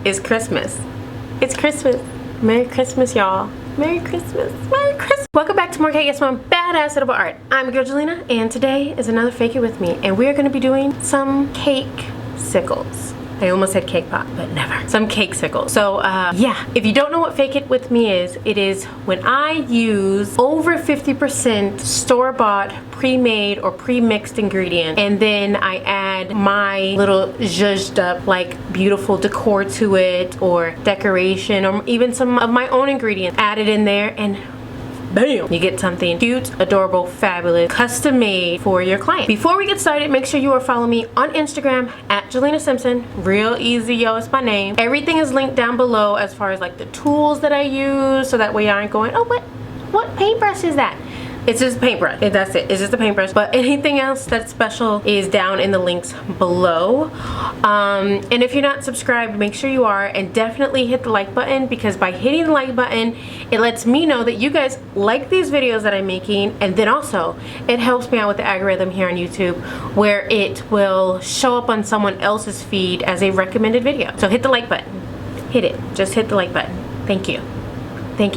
is Christmas. It's Christmas. Merry Christmas, y'all. Merry Christmas. Merry Christmas. Welcome back to more Cakesicles, badass edible art. I'm your girl Jalena, and today is another Fake It With Me, and we are going to be doing some Cakesicles. I almost said cake pop, but never. Some Cakesicles. So, yeah. If you don't know what Fake It With Me is, it is when I use over 50% store-bought, pre-made, or pre-mixed ingredients, and then I add my little zhuzhed up, like, beautiful decor to it, or decoration, or even some of my own ingredients added in there, and bam! You get something cute, adorable, fabulous, custom made for your client. Before we get started, make sure you are following me on Instagram at Jalena Simpson. Real easy, yo, it's my name. Everything is linked down below as far as like the tools that I use, so that way you aren't going, oh, what paintbrush is that? It's just a paintbrush. That's it. It's just a paintbrush. But anything else that's special is down in the links below. And if you're not subscribed, make sure you are, and definitely hit the like button, because by hitting the like button, it lets me know that you guys like these videos that I'm making, and then also it helps me out with the algorithm here on YouTube, where it will show up on someone else's feed as a recommended video. So hit the like button. Hit it. Just hit the like button. Thank you.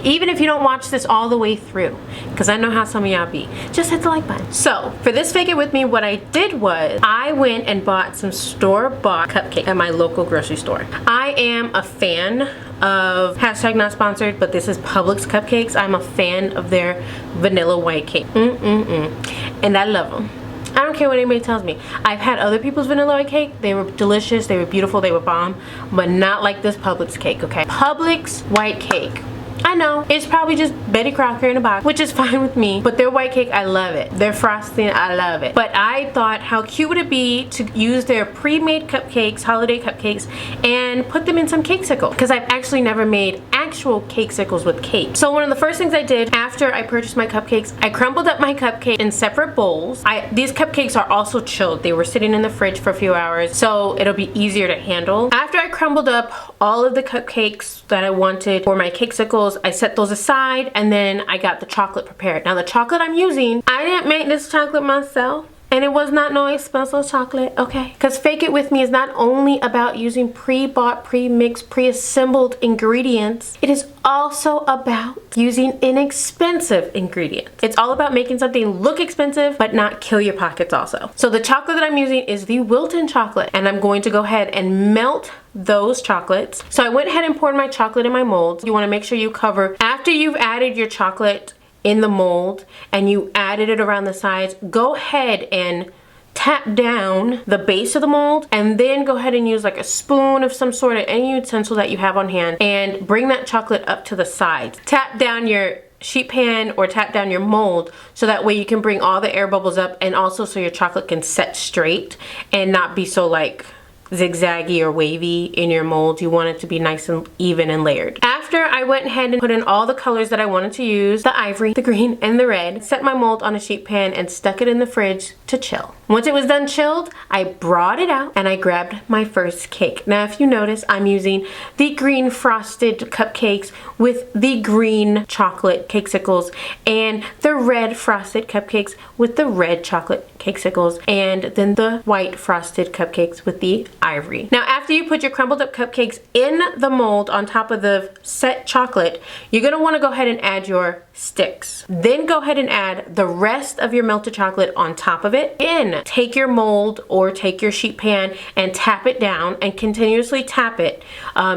Even if you don't watch this all the way through, because I know how some of y'all be, just hit the like button. So for this Fake It With Me, what I did was I went and bought some store-bought cupcakes at my local grocery store. I am a fan of hashtag not sponsored, but this is Publix cupcakes. I'm a fan of their vanilla white cake. And I love them. I don't care what anybody tells me. I've had other people's vanilla white cake. They were delicious, they were beautiful, they were bomb, but not like this Publix cake, okay? Publix white cake. I know, it's probably just Betty Crocker in a box, which is fine with me, but their white cake, I love it. Their frosting, I love it. But I thought, how cute would it be to use their pre-made cupcakes, holiday cupcakes, and put them in some Cakesicles? Because I've actually never made actual Cakesicles with cake. So one of the first things I did after I purchased my cupcakes, I crumbled up my cupcake in separate bowls. These cupcakes are also chilled. They were sitting in the fridge for a few hours, so it'll be easier to handle. After I crumbled up all of the cupcakes that I wanted for my Cakesicles, I set those aside, and then I got the chocolate prepared. Now the chocolate I'm using, I didn't make this chocolate myself, and it was not no expensive chocolate, okay? Because Fake It With Me is not only about using pre-bought, pre-mixed, pre-assembled ingredients, it is also about using inexpensive ingredients. It's all about making something look expensive but not kill your pockets also. So the chocolate that I'm using is the Wilton chocolate, and I'm going to go ahead and melt those chocolates. So I went ahead and poured my chocolate in my mold. You want to make sure you cover, after you've added your chocolate in the mold and you added it around the sides, go ahead and tap down the base of the mold, and then go ahead and use like a spoon of some sort, of any utensil that you have on hand, and bring that chocolate up to the sides. Tap down your sheet pan or tap down your mold, so that way you can bring all the air bubbles up, and also so your chocolate can set straight and not be so like zigzaggy or wavy in your mold. You want it to be nice and even and layered. After I went ahead and put in all the colors that I wanted to use, the ivory, the green, and the red, set my mold on a sheet pan and stuck it in the fridge to chill. Once it was done chilled, I brought it out and I grabbed my first cake. Now if you notice, I'm using the green frosted cupcakes with the green chocolate Cakesicles, and the red frosted cupcakes with the red chocolate Cakesicles, and then the white frosted cupcakes with the ivory. Now after you put your crumbled up cupcakes in the mold on top of the set chocolate, you're going to want to go ahead and add your sticks. Then go ahead and add the rest of your melted chocolate on top of it. Then take your mold or take your sheet pan and tap it down, and continuously tap it,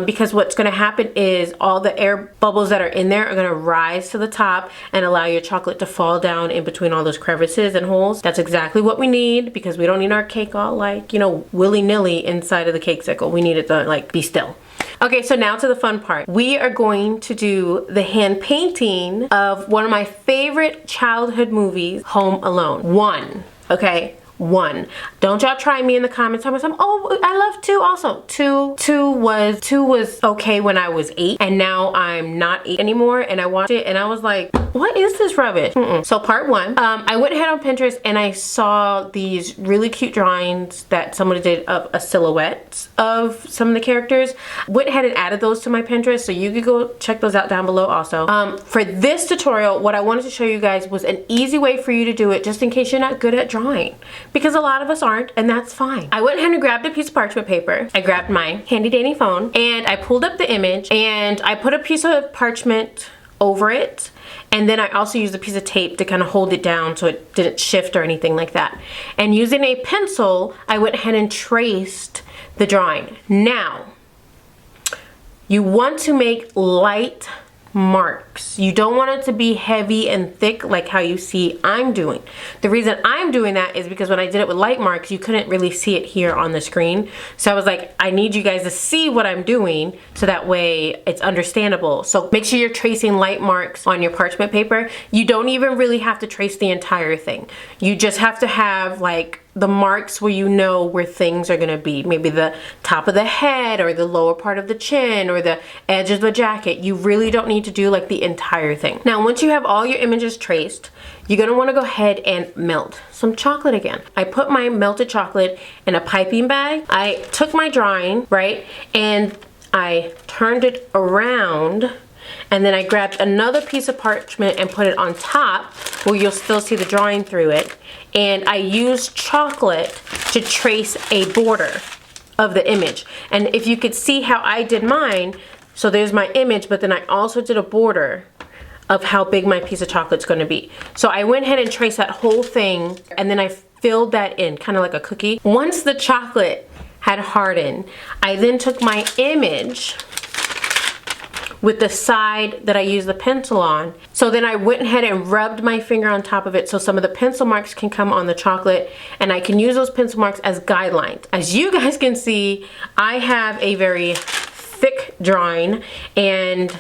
because what's going to happen is all the air bubbles that are in there are going to rise to the top and allow your chocolate to fall down in between all those crevices and holes. That's exactly what we need, because we don't need our cake all like, you know, willy-nilly inside of the Cakesicle. We need it to like be still. Okay, so now to the fun part. We are going to do the hand painting of one of my favorite childhood movies, Home Alone 1. Okay, 1. Don't y'all try me in the comments. Tell me something. Oh, I love 2 also. 2 was okay when I was 8, and now I'm not 8 anymore, and I watched it and I was like, what is this rubbish? So part 1, I went ahead on Pinterest and I saw these really cute drawings that somebody did of a silhouette of some of the characters. Went ahead and added those to my Pinterest, so you could go check those out down below also. For this tutorial, what I wanted to show you guys was an easy way for you to do it, just in case you're not good at drawing. because a lot of us aren't, and that's fine. I went ahead and grabbed a piece of parchment paper. I grabbed my handy dandy phone and I pulled up the image and I put a piece of parchment over it, and then I also used a piece of tape to kind of hold it down so it didn't shift or anything like that. And using a pencil, I went ahead and traced the drawing. Now, you want to make light marks. You don't want it to be heavy and thick like how you see I'm doing. The reason I'm doing that is because when I did it with light marks, you couldn't really see it here on the screen. So I was like, I need you guys to see what I'm doing so that way it's understandable. So make sure you're tracing light marks on your parchment paper. You don't even really have to trace the entire thing. You just have to have like the marks where you know where things are gonna be. Maybe the top of the head or the lower part of the chin or the edge of the jacket. You really don't need to do like the entire thing. Now, once you have all your images traced, you're gonna wanna go ahead and melt some chocolate again. I put my melted chocolate in a piping bag. I took my drawing, right, and I turned it around, and then I grabbed another piece of parchment and put it on top where you'll still see the drawing through it. And I used chocolate to trace a border of the image. And if you could see how I did mine, so there's my image, but then I also did a border of how big my piece of chocolate's gonna be. So I went ahead and traced that whole thing, and then I filled that in, kind of like a cookie. Once the chocolate had hardened, I then took my image with the side that I used the pencil on. So then I went ahead and rubbed my finger on top of it so some of the pencil marks can come on the chocolate, and I can use those pencil marks as guidelines. As you guys can see, I have a very thick drawing and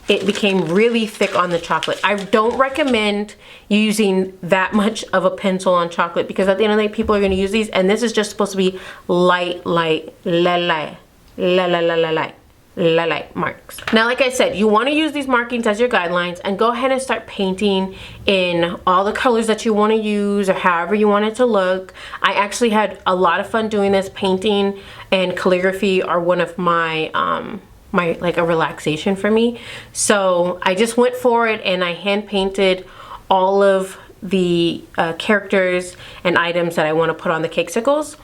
it became really thick on the chocolate. I don't recommend using that much of a pencil on chocolate because at the end of the day, people are gonna use these, and this is just supposed to be light, light marks. Now, like I said, you want to use these markings as your guidelines and go ahead and start painting in all the colors that you want to use or however you want it to look. I actually had a lot of fun doing this. Painting and calligraphy are one of my like a relaxation for me. So I just went for it and I hand painted all of the characters and items that I want to put on the Cakesicles.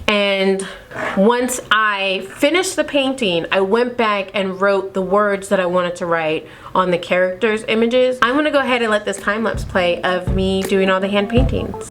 And once I finished the painting, I went back and wrote the words that I wanted to write on the characters' images. I'm gonna go ahead and let this time lapse play of me doing all the hand paintings.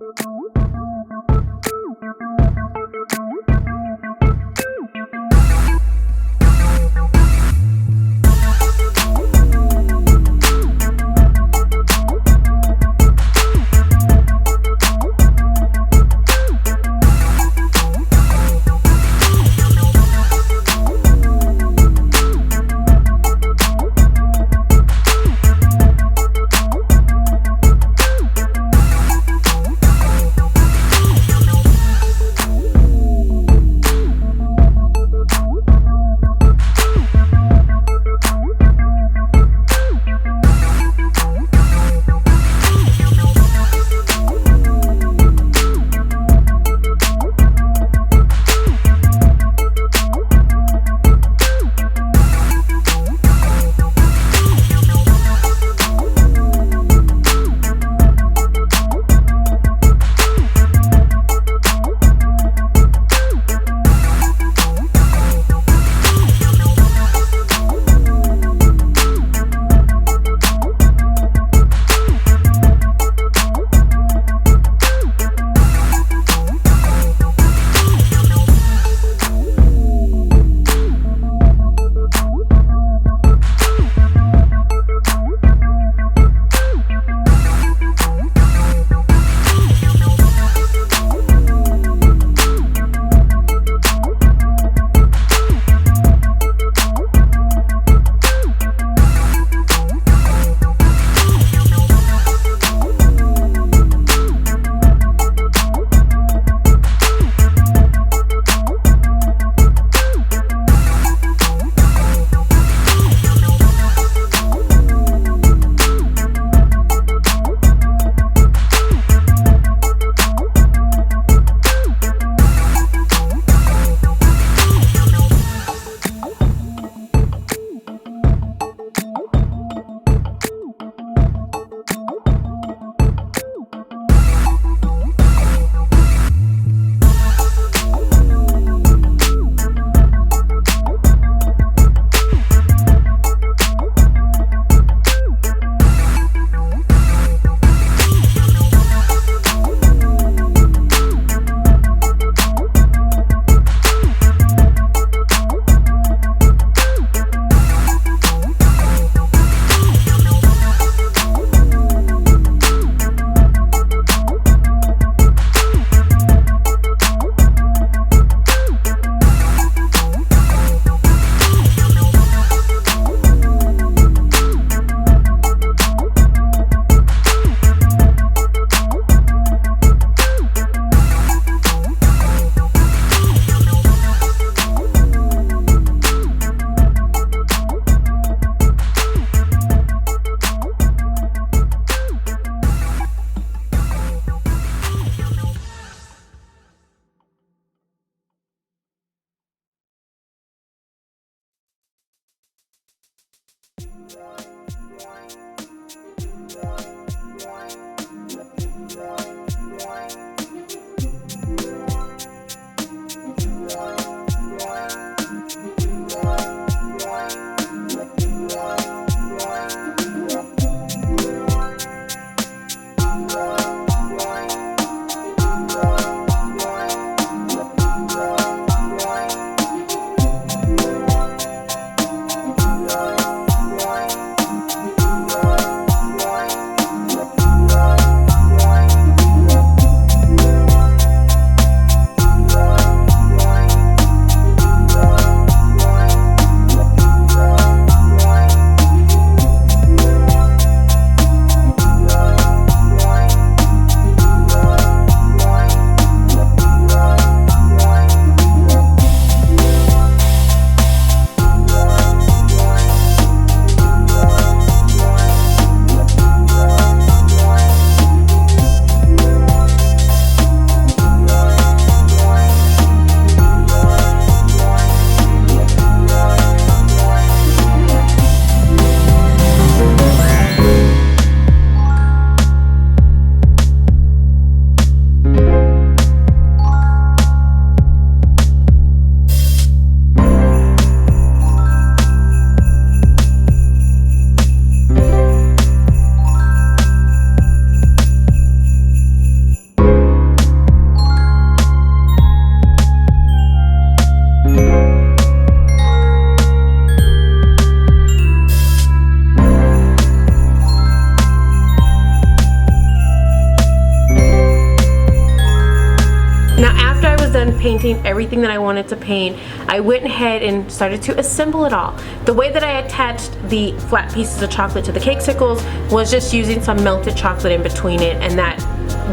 painting everything that I wanted to paint, I went ahead and started to assemble it all. The way that I attached the flat pieces of chocolate to the Cakesicles was just using some melted chocolate in between it, and that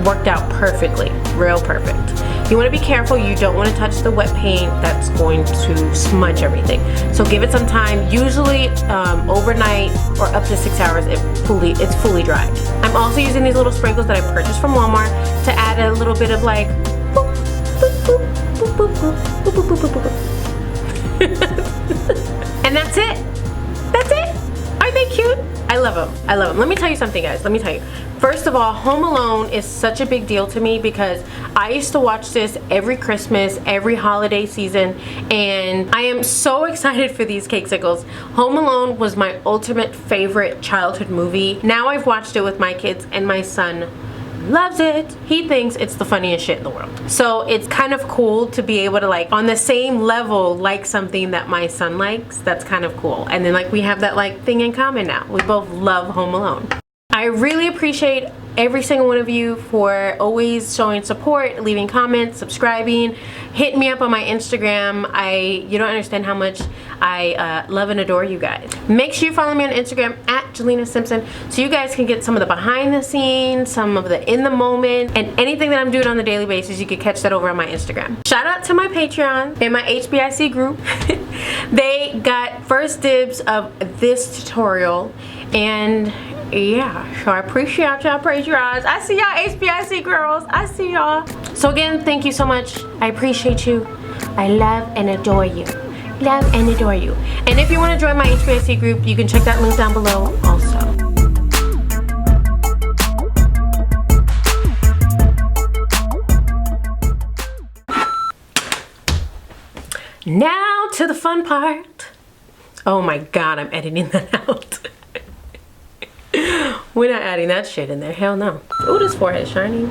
worked out perfectly, real perfect. You want to be careful, you don't want to touch the wet paint, that's going to smudge everything. So give it some time, usually overnight or up to 6 hours it's fully dried. I'm also using these little sprinkles that I purchased from Walmart to add a little bit of like boop, boop, boop, boop, boop, boop, boop, boop, boop, boop. And that's it. That's it. Aren't they cute? I love them. I love them. Let me tell you something, guys. Let me tell you. First of all, Home Alone is such a big deal to me because I used to watch this every Christmas, every holiday season, and I am so excited for these Cakesicles. Home Alone was my ultimate favorite childhood movie. Now I've watched it with my kids and my son loves it. He thinks it's the funniest shit in the world. So it's kind of cool to be able to like on the same level like something that my son likes. That's kind of cool. And then like we have that like thing in common now. We both love Home Alone. I really appreciate every single one of you for always showing support, leaving comments, subscribing, hit me up on my Instagram. You don't understand how much I love and adore you guys. Make sure you follow me on Instagram at Jalena Simpson so you guys can get some of the behind the scenes, some of the in the moment, and anything that I'm doing on the daily basis, you can catch that over on my Instagram. Shout out to my Patreon and my HBIC group. They got first dibs of this tutorial, and yeah, so I appreciate y'all, Patreons. I see y'all HBIC girls. I see y'all. So again, thank you so much. I appreciate you. I love and adore you. Love and adore you. And if you want to join my HBIC group, you can check that link down below also. Now to the fun part. Oh my God, I'm editing that out. We're not adding that shit in there. Hell no. Ooh, this forehead's shiny.